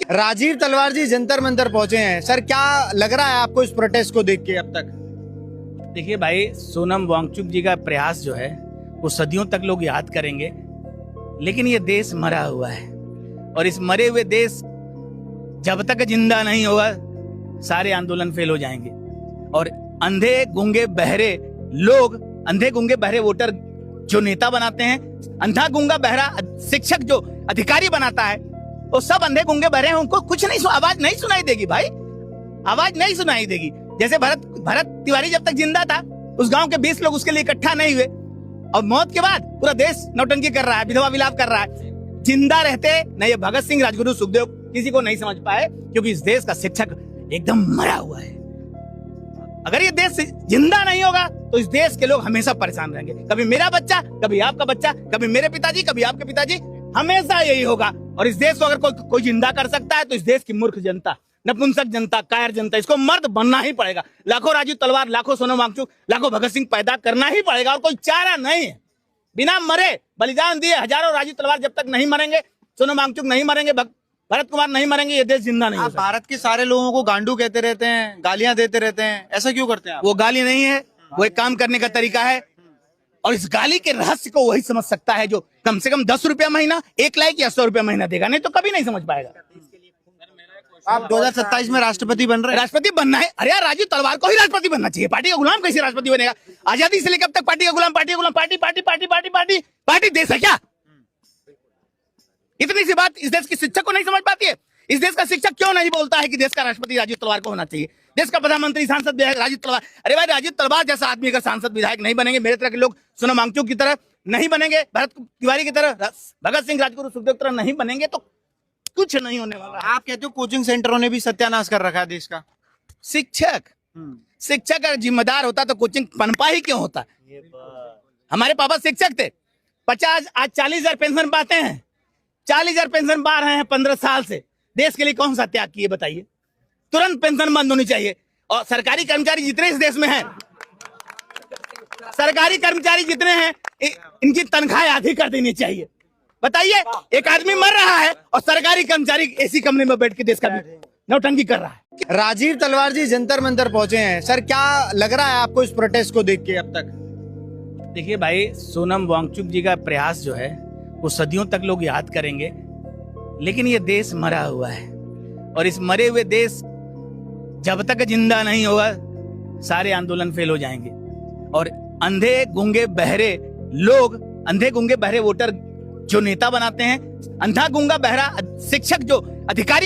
राजीव तलवार जी जंतर मंतर पहुंचे हैं सर, क्या लग रहा है आपको इस प्रोटेस्ट को देख के अब तक? देखिए भाई, सोनम वांगचुक जी का प्रयास जो है वो सदियों तक लोग याद करेंगे, लेकिन ये देश मरा हुआ है और इस मरे हुए देश जब तक जिंदा नहीं होगा सारे आंदोलन फेल हो जाएंगे। और अंधे गूंगे बहरे लोग, अंधे गूंगे बहरे वोटर जो नेता बनाते हैं, अंधा गूंगा बहरा शिक्षक जो अधिकारी बनाता है, वो सब अंधे गूंगे बहरे हैं, उनको कुछ नहीं, आवाज नहीं सुनाई देगी भाई, आवाज नहीं सुनाई देगी। जैसे भरत तिवारी जब तक जिंदा था, उस गांव के 20 लोग उसके लिए इकट्ठा नहीं हुए, और मौत के बाद पूरा देश नौटंकी कर रहा है, विधवा विलाप कर रहा है। जिंदा रहते न ये भगत सिंह, राजगुरु, सुखदेव किसी को नहीं समझ पाए, क्योंकि इस देश का शिक्षक एकदम मरा हुआ है। अगर ये देश जिंदा नहीं होगा तो इस देश के लोग हमेशा परेशान रहेंगे। कभी मेरा बच्चा, कभी आपका बच्चा, कभी मेरे पिताजी, कभी आपके पिताजी, हमेशा यही होगा। और इस देश को अगर कोई जिंदा कर सकता है तो इस देश की मूर्ख जनता, नपुंसक जनता, कायर जनता, इसको मर्द बनना ही पड़ेगा। लाखों राजीव तलवार, लाखों सोनम वांगचुक, लाखों भगत सिंह पैदा करना ही पड़ेगा, और कोई चारा नहीं है। बिना मरे बलिदान दिए हजारों राजीव तलवार जब तक नहीं मरेंगे, सोनम वांगचुक नहीं मरेंगे, भरत कुमार नहीं मरेंगे, ये देश जिंदा नहीं हो सकता। भारत के सारे लोगों को गांडू कहते रहते हैं, गालियां देते रहते हैं, ऐसा क्यों करते हैं आप? वो गाली नहीं है, वो एक काम करने का तरीका है, और इस गाली के रहस्य को वही समझ सकता है जो कम से कम 10 रुपया महीना, 1 लाख या 100 रुपया महीना देगा, नहीं तो कभी नहीं समझ पाएगा। आप 2027 में राष्ट्रपति बन रहे हैं? राष्ट्रपति बनना है? अरे यार, राजीव तलवार को ही राष्ट्रपति बनना चाहिए। पार्टी का गुलाम कैसे राष्ट्रपति बनेगा? आजादी से लेकर अब तक पार्टी का गुलाम, पार्टी का गुलाम, party party party party party party देश है क्या? इतनी सी बात इस देश की शिक्षक को नहीं समझ पाती है। इस देश का शिक्षक क्यों नहीं बोलता है कि देश का राष्ट्रपति राजीव तलवार को होना चाहिए, देश का प्रधानमंत्री, सांसद, विधायक राजीव तलवार? अरे भाई, राजीव तलवार जैसा आदमी अगर सांसद विधायक नहीं बनेंगे, मेरे तरह के लोग सोनम वांगचुक की तरह नहीं बनेंगे, भरत तिवारी की तरह, भगत सिंह, राजगुरु, सुखदेव की तरह नहीं बनेंगे, तो कुछ नहीं होने वाला। आप कहते हो कोचिंग सेंटरों ने भी सत्यानाश कर रखा है देश का। शिक्षक अगर जिम्मेदार होता तो कोचिंग पनपा ही क्यों होता? हमारे पापा शिक्षक थे, 50 आज 40,000 पेंशन पाते हैं, 40,000 पेंशन पा रहे हैं 15 साल से। देश के लिए कौन सा त्याग किए बताइए? तुरंत पेंशन बंद होनी चाहिए। और सरकारी कर्मचारी जितने इस देश में हैं, सरकारी कर्मचारी जितने हैं, इनकी तनख्वाह आधी कर देनी चाहिए। बताइए, एक आदमी मर रहा है और सरकारी कर्मचारी एसी कमरे में बैठ के देश का नौटंकी कर रहा है। राजीव तलवार जी जंतर मंतर पहुंचे हैं सर, क्या लग रहा है आपको इस प्रोटेस्ट को देख के अब तक? देखिए भाई, सोनम वांगचुक जी का प्रयास जो है वो सदियों तक लोग याद करेंगे, लेकिन ये देश मरा हुआ है और इस मरे हुए देश जब तक जिंदा नहीं होगा सारे आंदोलन फेल हो जाएंगे। और अंधे गूंगे बहरे लोग, अंधे गूंगे बहरे वोटर जो नेता बनाते हैं, अंधा गूंगा बहरा शिक्षक जो अधिकारी